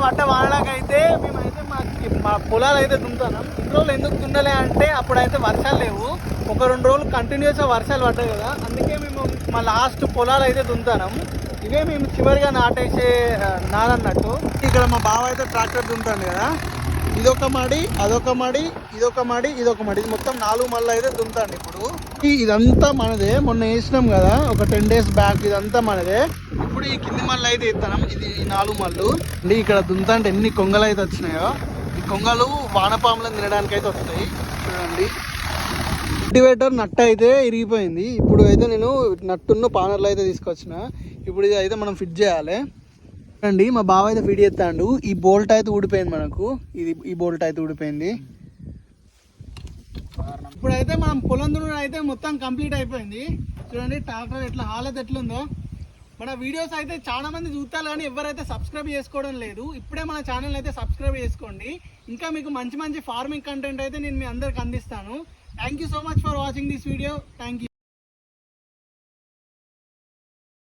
పడ్డ వానకైతే మేమైతే మా పొలాలు అయితే దున్నుతున్నాం. ఇన్ని రోజులు ఎందుకు దున్నలే అంటే అప్పుడైతే వర్షాలు లేవు, ఒక 2 రోజులు కంటిన్యూస్గా వర్షాలు పడ్డాయి కదా, అందుకే మేము మా లాస్ట్ పొలాలు అయితే దున్నుతున్నాం. ఇవే మేము చివరిగా నాటేసే నాదన్నట్టు. ఇక్కడ మా బావ అయితే ట్రాక్టర్ దున్నుతాడు కదా, ఇదొక మడి, అదొక మడి, ఇదొక మడి, ఇదొక మడి, ఇది మొత్తం 4 మళ్ళీ అయితే దున్నుతాండి. ఇప్పుడు ఇదంతా మనదే, మొన్న వేసినాం కదా ఒక 10 days బ్యాక్, ఇదంతా మనదే. ఇప్పుడు ఈ కింది మళ్ళీ అయితే ఇస్తాం, ఇది 4 మళ్ళు అండి. ఇక్కడ దున్నుతాంటే ఎన్ని కొంగలు అయితే వచ్చినాయో, ఈ కొంగలు వానపాములను తినడానికి అయితే వస్తాయి చూడండి. కల్టివేటర్ నట్టు అయితే ఇరిగిపోయింది, ఇప్పుడు అయితే నేను నట్టున్న పానర్లు అయితే తీసుకొచ్చిన. ఇప్పుడు ఇది అయితే మనం ఫిట్ చేయాలి అండి. మా బావ అయితే ఫిట్ చేస్తాడు. ఈ బోల్ట్ అయితే ఊడిపోయింది మనకు, ఈ బోల్ట్ అయితే ఊడిపోయింది. ఇప్పుడైతే మనం పొలం దున్నడం అయితే మొత్తం కంప్లీట్ అయిపోయింది. చూడండి ట్రాక్టర్ ఎట్లా హాలత్ ఎట్లుందో. మన వీడియోస్ అయితే చాలా మంది చూస్తారు కానీ ఎవరైతే సబ్స్క్రైబ్ చేసుకోవడం లేదు. ఇప్పుడే మన ఛానల్ అయితే సబ్స్క్రైబ్ చేసుకోండి. ఇంకా మీకు మంచి మంచి ఫార్మింగ్ కంటెంట్ అయితే నేను మీ అందరికి అందిస్తాను. Thank you so much for watching this video. Thank you.